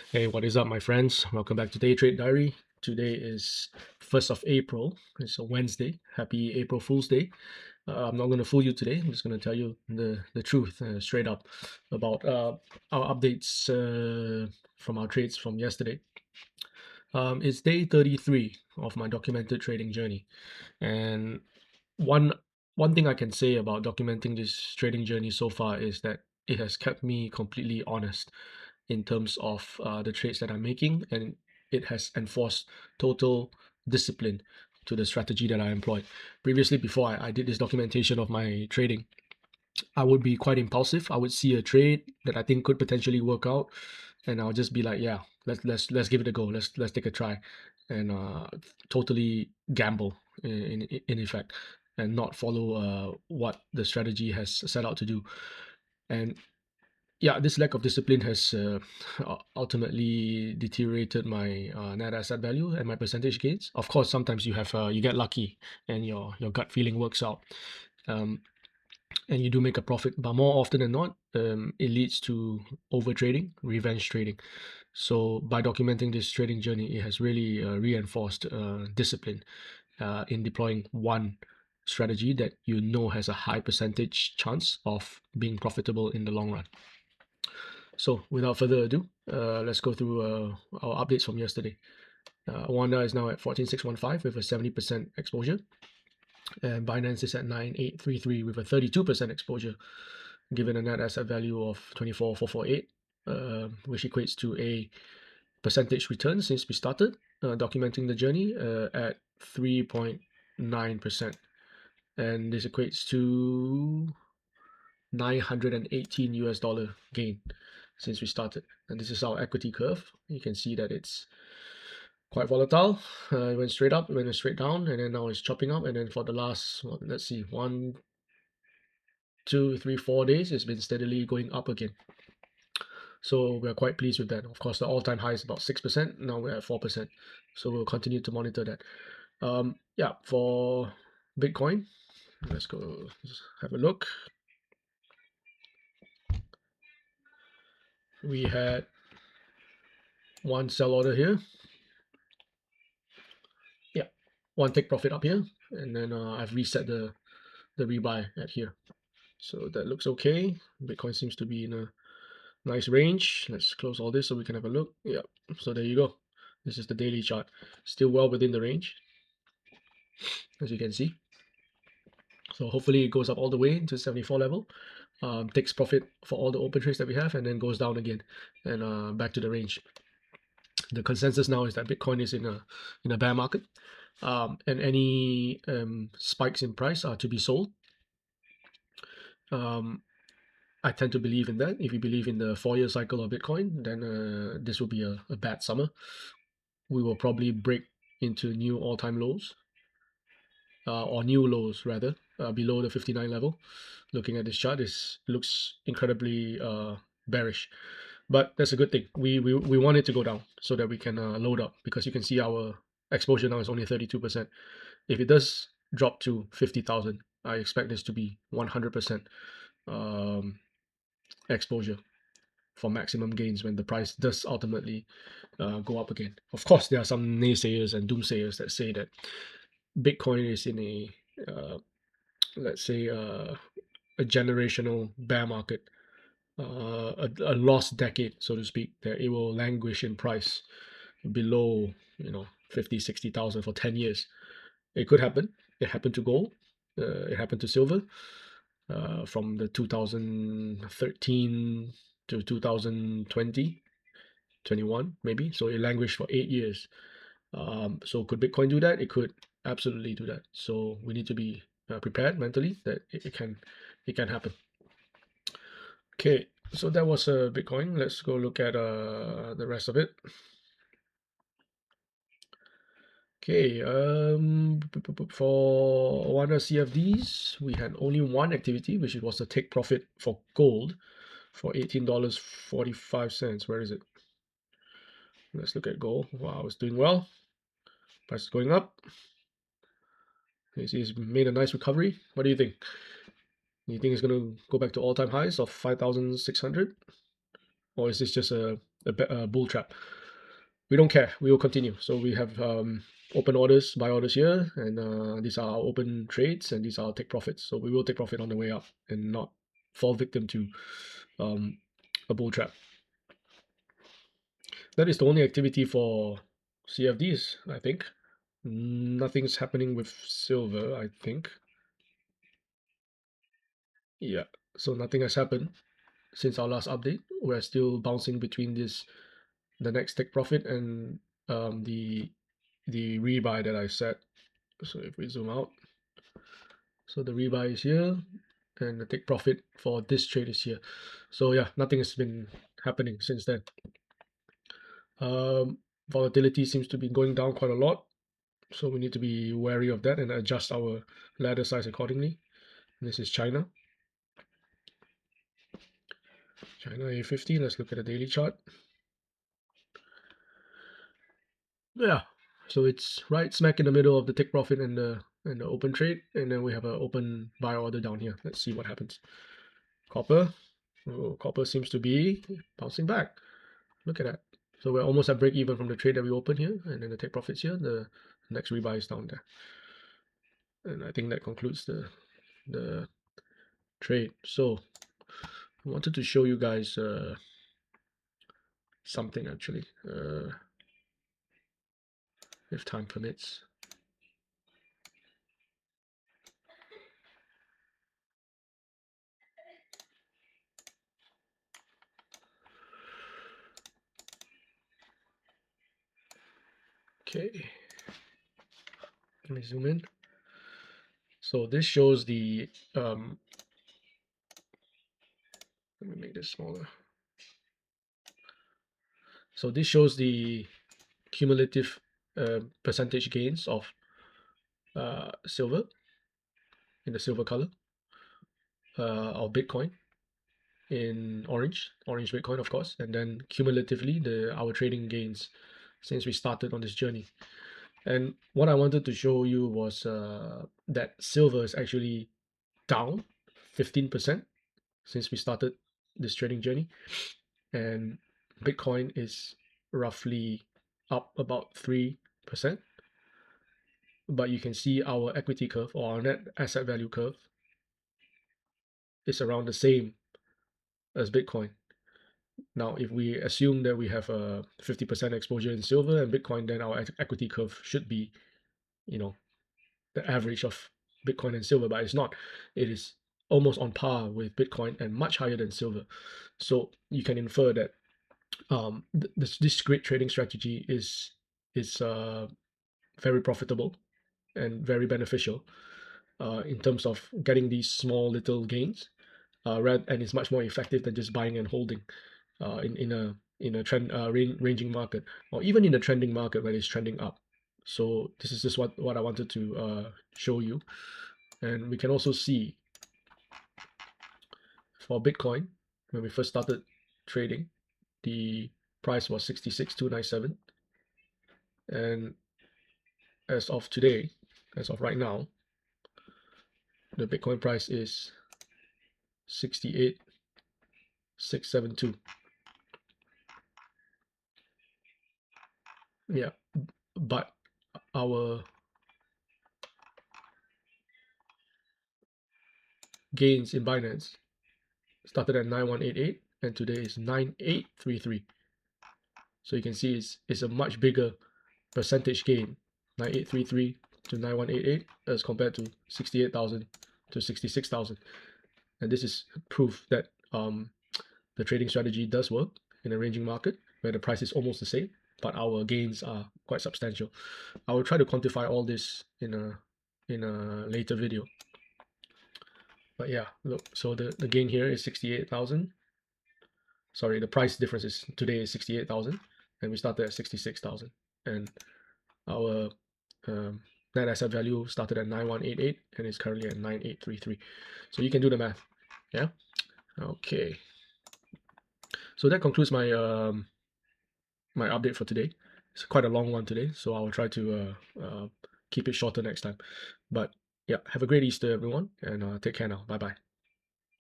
Hey, what is up, my friends? Welcome back to Day Trade Diary. Today is 1st of April. It's a Wednesday. Happy April Fool's Day. I'm not going to fool you today. I'm just going to tell you the truth straight up about our updates from our trades from yesterday. It's day 33 of my documented trading journey. And one one thing I can say about documenting this trading journey so far is that it has kept me completely honest in terms of the trades that I'm making, and it has enforced total discipline to the strategy that I employed. Previously, before I did this documentation of my trading, I would be quite impulsive. I would see a trade that I think could potentially work out, and I'll just be like, "Yeah, let's give it a go. Let's take a try," and totally gamble in effect, and not follow what the strategy has set out to do. And yeah, this lack of discipline has ultimately deteriorated my net asset value and my percentage gains. Of course, sometimes you get lucky and your gut feeling works out. Um, and you do make a profit, but more often than not, it leads to over trading, revenge trading. So by documenting this trading journey, it has really reinforced discipline in deploying one strategy that you know has a high percentage chance of being profitable in the long run. So without further ado, let's go through our updates from yesterday. Oanda is now at 14,615 with a 70% exposure, and Binance is at 9,833 with a 32% exposure, given a net asset value of 24,448, which equates to a percentage return since we started documenting the journey at 3.9%. And this equates to 918 US dollar gain since we started. And this is our equity curve. You can see that it's quite volatile. It went straight up, it went straight down, and then now it's chopping up. And then for the last, well, let's see, 1, 2, 3, 4 days, it's been steadily going up again. So we're quite pleased with that. Of course, the all-time high is about 6%. Now we're at 4%. So we'll continue to monitor that. Yeah, for Bitcoin, let's go have a look. We had one sell order here. Yeah, one take profit up here, and then I've reset the rebuy at here. So that looks okay. Bitcoin seems to be in a nice range. Let's close all this so we can have a look. Yeah, so there you go. This is the daily chart. Still well within the range, as you can see. So hopefully it goes up all the way to 74 level, takes profit for all the open trades that we have, and then goes down again and back to the range. The consensus now is that Bitcoin is in a bear market, and any spikes in price are to be sold. I tend to believe in that. If you believe in the 4-year cycle of Bitcoin, then this will be a bad summer. We will probably break into new all-time lows, or new lows rather, below the 59 level. Looking at this chart, this looks incredibly bearish, but that's a good thing. We want it to go down so that we can load up, because you can see our exposure now is only 32%. If it does drop to 50,000, I expect this to be 100% exposure for maximum gains when the price does ultimately go up again. Of course, there are some naysayers and doomsayers that say that Bitcoin is in let's say, a generational bear market, a lost decade, so to speak, that it will languish in price below, 50, 60,000 for 10 years. It could happen. It happened to gold. It happened to silver from the 2013 to 2020, 21 maybe. So it languished for 8 years. So could Bitcoin do that? It could absolutely do that. So we need to be prepared mentally that it can happen. Okay, so that was Bitcoin. Let's go look at the rest of it. Okay, for Oanda CFDs, we had only one activity, which was the take profit for gold for $18.45. Where is it? Let's look at gold. Wow, it's doing well. Price is going up. You see, it's made a nice recovery. What do you think? You think it's going to go back to all-time highs of 5,600? Or is this just a a bull trap. We don't care. We will continue. So we have open orders, buy orders here, and these are our open trades, and these are our take profits. So we will take profit on the way up and not fall victim to um, a bull trap. That is the only activity for CFDs, I think. Nothing's happening with silver, I think. Yeah, so nothing has happened since our last update. We're still bouncing between the next take profit and the rebuy that I set. So if we zoom out, so the rebuy is here and the take profit for this trade is here. So yeah, nothing has been happening since then. Volatility seems to be going down quite a lot, so we need to be wary of that and adjust our ladder size accordingly. This is China. China A50. Let's look at the daily chart. Yeah, so it's right smack in the middle of the take profit and the open trade, and then we have an open buy order down here. Let's see what happens. Copper. Oh, copper seems to be bouncing back. Look at that. So we're almost at break even from the trade that we opened here, and then the take profits here. The next rebuy is down there, and I think that concludes the trade. So I wanted to show you guys something actually, if time permits. Okay, let me zoom in. So this shows the let me make this smaller. So this shows the cumulative percentage gains of silver in the silver color, of Bitcoin in orange Bitcoin, of course, and then cumulatively our trading gains since we started on this journey. And what I wanted to show you was that silver is actually down 15% since we started this trading journey, and Bitcoin is roughly up about 3%. But you can see our equity curve or our net asset value curve is around the same as Bitcoin. Now, if we assume that we have a 50% exposure in silver and Bitcoin, then our equity curve should be, you know, the average of Bitcoin and silver, but it's not. It is almost on par with Bitcoin and much higher than silver. So you can infer that this great trading strategy is very profitable and very beneficial in terms of getting these small little gains, and it's much more effective than just buying and holding in a trend ranging market, or even in a trending market where it's trending up. So this is just what I wanted to show you. And we can also see for Bitcoin, when we first started trading, the price was 66,297, and as of today, as of right now, the Bitcoin price is 68,672. Yeah, but our gains in Binance started at 9188 and today is 9833. So you can see it's a much bigger percentage gain, 9833 to 9188 as compared to 68,000 to 66,000. And this is proof that the trading strategy does work in a ranging market where the price is almost the same, but our gains are quite substantial. I will try to quantify all this in a later video. But yeah, look, so the gain here is 68,000. Sorry, the price difference is today is 68,000 and we started at 66,000. And our net asset value started at 9188 and is currently at 9833. So you can do the math. Yeah. Okay. So that concludes my my update for today. It's quite a long one today, so I will try to keep it shorter next time. But yeah, have a great Easter, everyone, and take care now. Bye bye.